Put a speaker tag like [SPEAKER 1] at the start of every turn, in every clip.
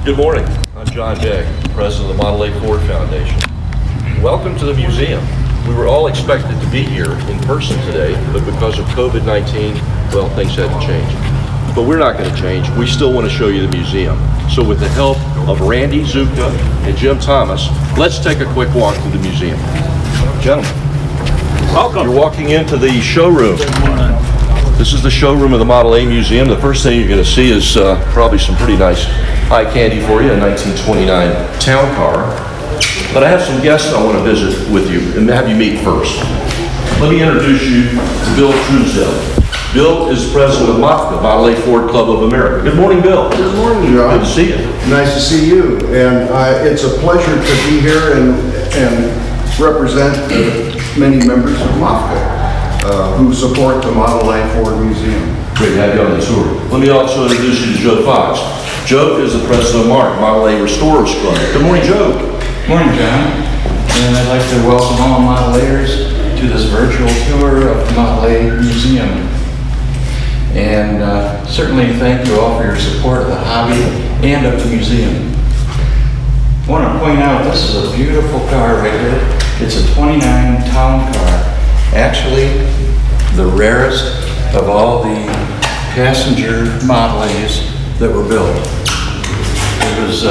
[SPEAKER 1] Good morning. I'm John Begg, President of the Model A Ford Foundation. Welcome to the museum. We were all expected to be here in person today, but because of COVID-19, well, things had to change. But we're not going to change. We still want to show you the museum. So with the help of Randy Zuka and Jim Thomas, let's take a quick walk through the museum. Gentlemen, welcome. You're walking into the showroom. This is the showroom of the Model A Museum. The first thing you're going to see is probably some pretty nice eye candy for you, a 1929 town car. But I have some guests I want to visit with you and have you meet first. Let me introduce you to Bill Truesdell. Bill is president of MAFFI, Model A Ford Club of America. Good morning, Bill.
[SPEAKER 2] Good morning, John.
[SPEAKER 1] Good to see you.
[SPEAKER 2] Nice to see you. And it's a pleasure to be here and represent many members of MAFFI who support the Model A Ford Museum.
[SPEAKER 1] Great to have you on the tour. Let me also introduce you to Joe Fox. Joe is the president of MARC, Model A Restorers Club. Good morning, Joe.
[SPEAKER 3] Morning, John. And I'd like to welcome all Model A'ers to this virtual tour of the Model A Museum. And certainly thank you all for your support of the hobby and of the museum. I want to point out this is a beautiful car right here. It's a 29 town car. Actually, the rarest of all the passenger Model A's that were built. It was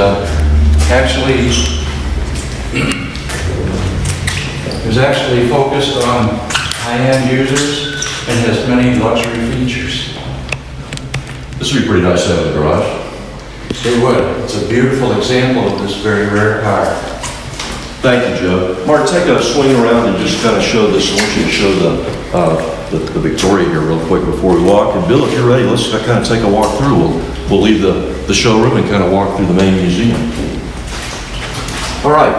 [SPEAKER 3] actually focused on high-end users and has many luxury features.
[SPEAKER 1] This would be pretty nice to have in the garage.
[SPEAKER 3] It would. It's a beautiful example of this very rare car.
[SPEAKER 1] Thank you, Joe. Mark, take a swing around and just kind of show this. I want you to show the Victoria here real quick before we walk. And Bill, if you're ready, let's kind of take a walk through. We'll leave the showroom and kind of walk through the main museum. All right.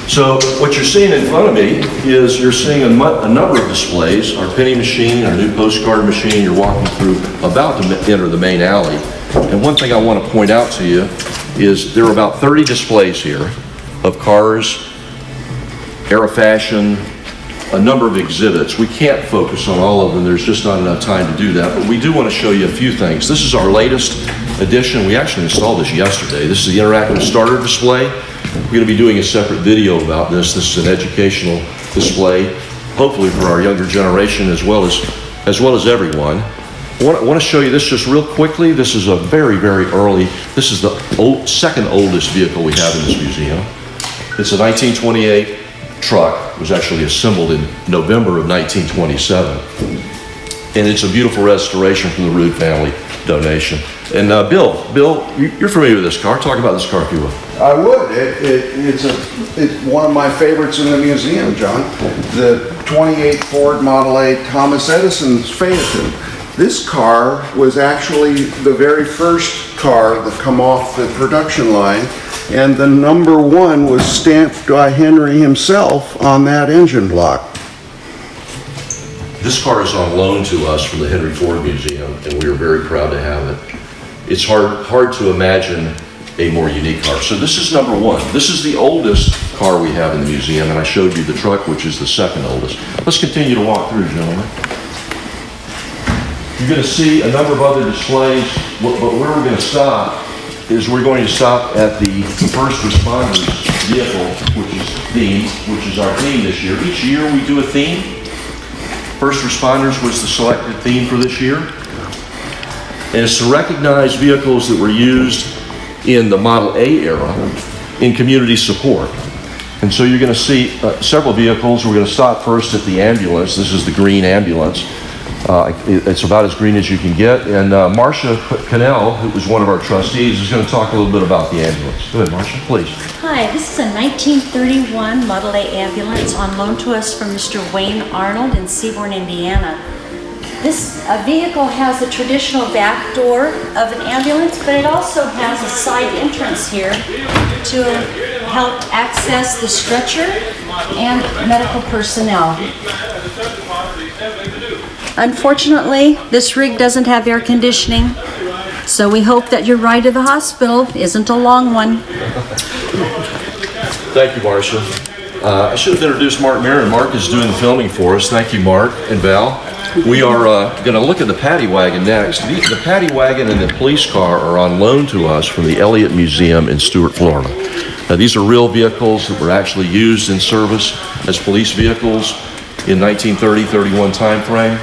[SPEAKER 1] So what you're seeing in front of me is you're seeing a number of displays. Our penny machine, our new postcard machine. You're walking through, about to enter the main alley. And one thing I want to point out to you is there are about 30 displays here of cars, era fashion, a number of exhibits. We can't focus on all of them. There's just not enough time to do that. But we do want to show you a few things. This is our latest edition. We actually installed this yesterday. This is the interactive starter display. We're going to be doing a separate video about this. This is an educational display, hopefully for our younger generation as well as everyone. I want to show you this just real quickly. This is a very, very early, this is the second oldest vehicle we have in this museum. It's a 1928 truck. It was actually assembled in November of 1927. And it's a beautiful restoration from the Rood family donation. And Bill, you're familiar with this car. Talk about this car if you will.
[SPEAKER 2] I would. It's one of my favorites in the museum, John. The 28 Ford Model A Thomas Edison's Phaeton. This car was actually the very first car that come off the production line, and the number 1 was stamped by Henry himself on that engine block.
[SPEAKER 1] This car is on loan to us from the Henry Ford Museum, and we are very proud to have it. It's hard to imagine a more unique car. So this is number 1. This is the oldest car we have in the museum, and I showed you the truck, which is the second oldest. Let's continue to walk through, gentlemen. You're going to see a number of other displays, but where we're going to stop is we're going to stop at the first responders vehicle, which is our theme this year. Each year we do a theme. First responders was the selected theme for this year. And it's to recognize vehicles that were used in the Model A era in community support. And so you're going to see several vehicles. We're going to stop first at the ambulance. This is the green ambulance. It's about as green as you can get. And Marcia Cannell, who was one of our trustees, is going to talk a little bit about the ambulance. Go ahead, Marcia, please.
[SPEAKER 4] Hi, this is a 1931 Model A ambulance on loan to us from Mr. Wayne Arnold in Seaborn, Indiana. This vehicle has a traditional back door of an ambulance, but it also has a side entrance here to help access the stretcher and medical personnel. Unfortunately, this rig doesn't have air conditioning, so we hope that your ride to the hospital isn't a long one.
[SPEAKER 1] Thank you, Marcia. I should have introduced Mark Marin. Mark is doing the filming for us. Thank you, Mark and Val. We are going to look at the paddy wagon next. The paddy wagon and the police car are on loan to us from the Elliott Museum in Stuart, Florida. Now, these are real vehicles that were actually used in service as police vehicles in 1930-31 time frame.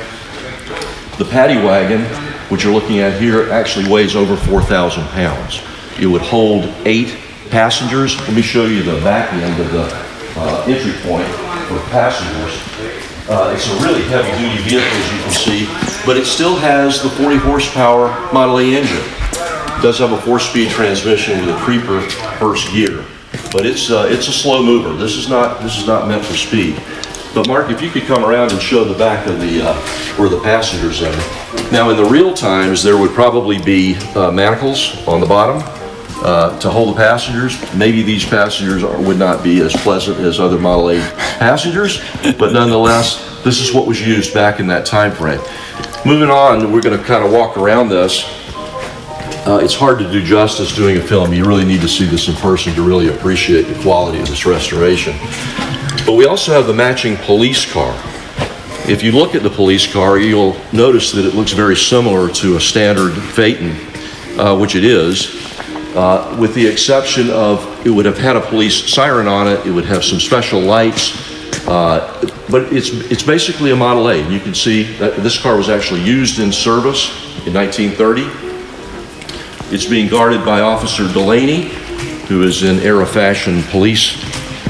[SPEAKER 1] The paddy wagon, which you're looking at here, actually weighs over 4,000 pounds. It would hold 8 passengers. Let me show you the back end of the entry point for passengers. It's a really heavy-duty vehicle, as you can see, but it still has the 40 horsepower Model A engine. It does have a 4-speed transmission with a creeper first gear, but it's a slow mover. This is not meant for speed. But Mark, if you could come around and show the back of the where the passengers are. Now, in the real times, there would probably be manacles on the bottom to hold the passengers. Maybe these passengers would not be as pleasant as other Model A passengers, but nonetheless, this is what was used back in that time frame. Moving on, we're going to kind of walk around this. It's hard to do justice doing a film. You really need to see this in person to really appreciate the quality of this restoration. But we also have the matching police car. If you look at the police car, you'll notice that it looks very similar to a standard Phaeton, which it is, with the exception of it would have had a police siren on it, it would have some special lights, but it's basically a Model A. You can see that this car was actually used in service in 1930. It's being guarded by Officer Delaney, who is in era fashion police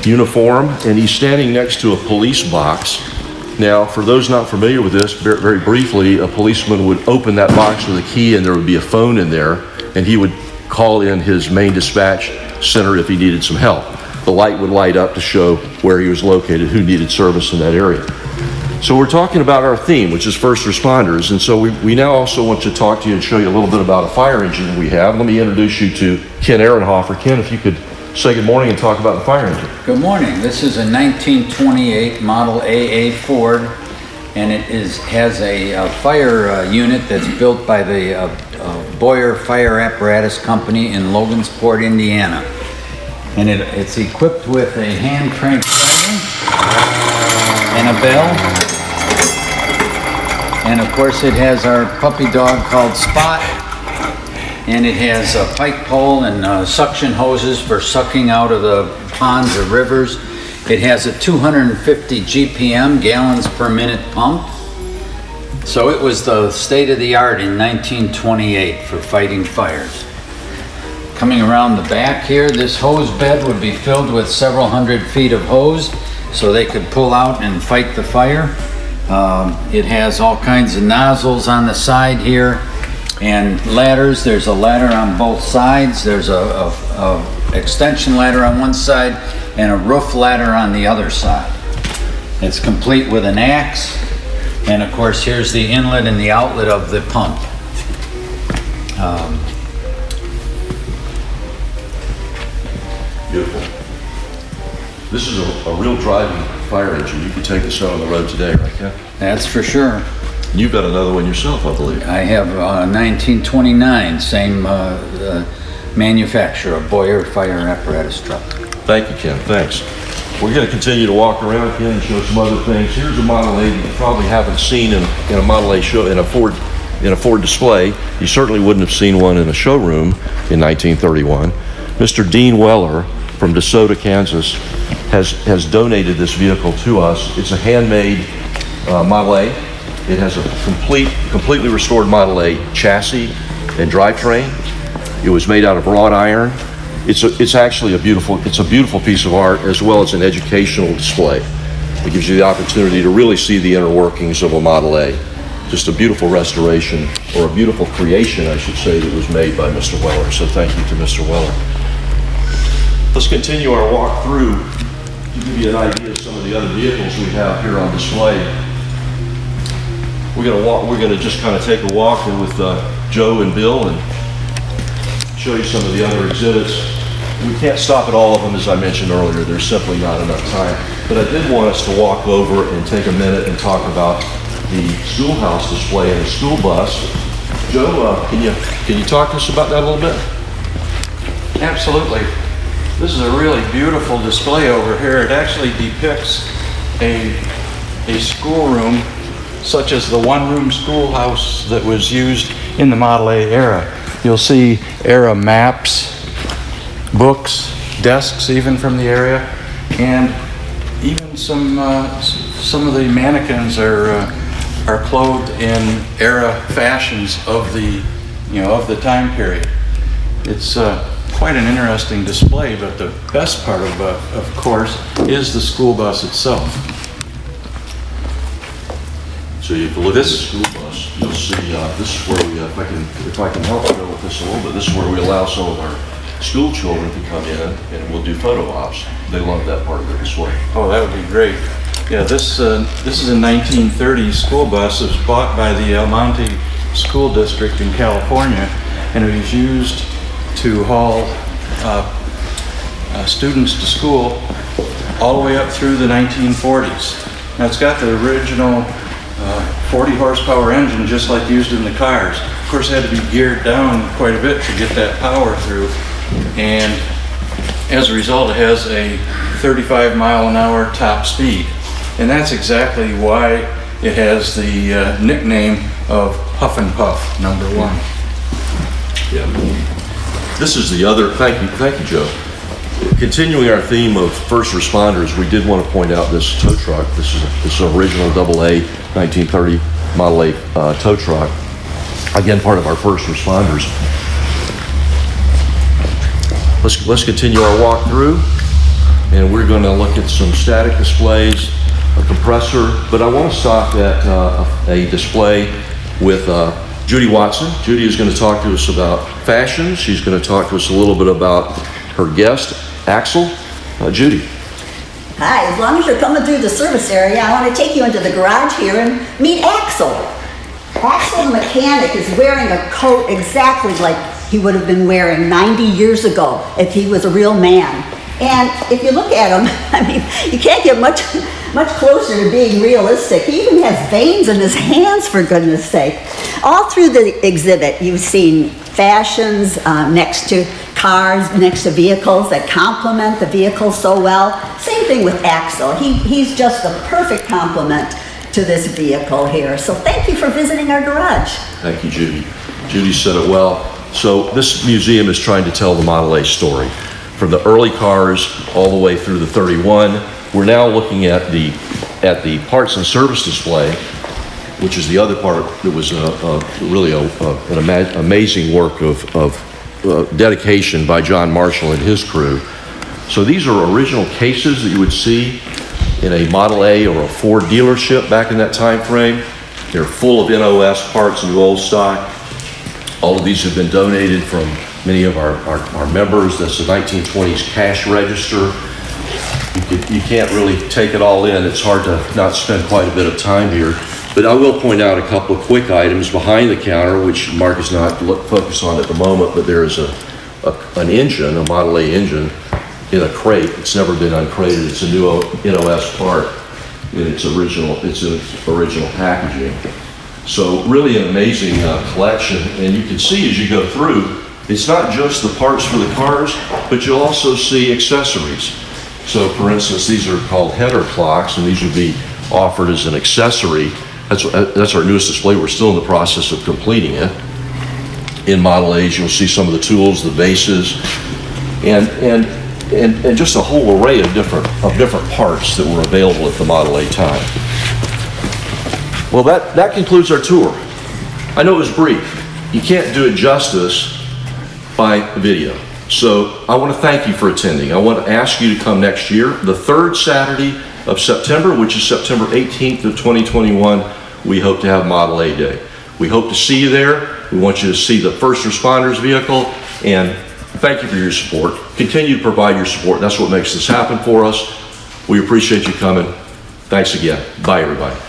[SPEAKER 1] uniform, and he's standing next to a police box. Now, for those not familiar with this, very briefly, a policeman would open that box with a key and there would be a phone in there, and he would call in his main dispatch center if he needed some help. The light would light up to show where he was located, who needed service in that area. So we're talking about our theme, which is first responders, and so we now also want to talk to you and show you a little bit about a fire engine we have. Let me introduce you to Ken Ehrenhofer. Ken, if you could say good morning and talk about the fire engine.
[SPEAKER 5] Good morning. This is a 1928 Model AA Ford, and it has a fire unit that's built by the Boyer Fire Apparatus Company in Logansport, Indiana. And it's equipped with a hand crank siren and a bell. And of course it has our puppy dog called Spot. And it has a pike pole and suction hoses for sucking out of the ponds or rivers. It has a 250 GPM, gallons per minute pump. So it was the state of the art in 1928 for fighting fires. Coming around the back here, this hose bed would be filled with several hundred feet of hose so they could pull out and fight the fire. It has all kinds of nozzles on the side here. And ladders. There's a ladder on both sides. There's a extension ladder on one side and a roof ladder on the other side. It's complete with an axe, and of course here's the inlet and the outlet of the pump.
[SPEAKER 1] Beautiful. This is a real driving fire engine. You could take this out on the road today, right, Ken?
[SPEAKER 5] That's for sure.
[SPEAKER 1] You've got another one yourself, I believe.
[SPEAKER 5] I have a 1929, same manufacturer, Boyer Fire Apparatus truck.
[SPEAKER 1] Thank you, Ken. Thanks. We're going to continue to walk around, Ken, and show some other things. Here's a Model A that you probably haven't seen in a Model A show, in a Ford display. You certainly wouldn't have seen one in a showroom in 1931. Mr. Dean Weller from DeSoto, Kansas, has donated this vehicle to us. It's a handmade Model A. It has a completely restored Model A chassis and drivetrain. It was made out of wrought iron. It's actually a beautiful piece of art, as well as an educational display. It gives you the opportunity to really see the inner workings of a Model A. Just a beautiful restoration, or a beautiful creation, I should say, that was made by Mr. Weller. So thank you to Mr. Weller. Let's continue our walk through to give you an idea of some of the other vehicles we have here on display. We're going to just kind of take a walk with Joe and Bill and show you some of the other exhibits. We can't stop at all of them, as I mentioned earlier. There's simply not enough time. But I did want us to walk over and take a minute and talk about the schoolhouse display and the school bus. Joe, can you talk to us about that a little bit?
[SPEAKER 3] Absolutely. This is a really beautiful display over here. It actually depicts a schoolroom such as the one-room schoolhouse that was used in the Model A era. You'll see era maps, books, desks even from the area, and even some of the mannequins are clothed in era fashions of the time period. It's quite an interesting display, but the best part of course is the school bus itself.
[SPEAKER 1] So if you look at the school bus, you'll see this is where we, if I can help you with this a little bit, this is where we allow some of our school children to come in and we'll do photo ops. They love that part of the display.
[SPEAKER 3] Oh, that would be great. Yeah, this is a 1930 school bus. It was bought by the El Monte School District in California, and it was used to haul students to school all the way up through the 1940s. Now it's got the original 40 horsepower engine just like used in the cars. Of course, it had to be geared down quite a bit to get that power through, and as a result it has a 35-mile-an-hour top speed, and that's exactly why it has the nickname of Huff and Puff #1.
[SPEAKER 1] Yeah. This is the other, thank you, Joe. Continuing our theme of first responders, we did want to point out this tow truck. This is an original AA 1930 Model A tow truck. Again, part of our first responders. Let's continue our walk through, and we're going to look at some static displays, a compressor, but I want to stop at a display with Judy Watson. Judy is going to talk to us about fashion. She's going to talk to us a little bit about her guest, Axel. Judy.
[SPEAKER 6] Hi, as long as you're coming through the service area, I want to take you into the garage here and meet Axel. Axel the mechanic is wearing a coat exactly like he would have been wearing 90 years ago if he was a real man. And if you look at him, I mean, you can't get much closer to being realistic. He even has veins in his hands, for goodness sake. All through the exhibit, you've seen fashions next to cars, next to vehicles that complement the vehicles so well. Same thing with Axel. He's just the perfect complement to this vehicle here. So thank you for visiting our garage.
[SPEAKER 1] Thank you, Judy. Judy said it well. So this museum is trying to tell the Model A story. From the early cars all the way through the 31. We're now looking at the parts and service display, which is the other part that was really an amazing work of dedication by John Marshall and his crew. So these are original cases that you would see in a Model A or a Ford dealership back in that time frame. They're full of NOS parts, new old stock. All of these have been donated from many of our members. That's the 1920s cash register. You can't really take it all in. It's hard to not spend quite a bit of time here. But I will point out a couple of quick items behind the counter, which Mark is not focused on at the moment, but there is an engine, a Model A engine, in a crate. It's never been uncrated. It's a new NOS part in its original packaging. So really an amazing collection. And you can see as you go through, it's not just the parts for the cars, but you'll also see accessories. So for instance, these are called header clocks, and these would be offered as an accessory. That's our newest display. We're still in the process of completing it. In Model A's, you'll see some of the tools, the bases, and just a whole array of different parts that were available at the Model A time. Well, that concludes our tour. I know it was brief. You can't do it justice by video. So I want to thank you for attending. I want to ask you to come next year, the third Saturday of September, which is September 18th of 2021. We hope to have Model A Day. We hope to see you there. We want you to see the first responders vehicle, and thank you for your support. Continue to provide your support. That's what makes this happen for us. We appreciate you coming. Thanks again. Bye, everybody.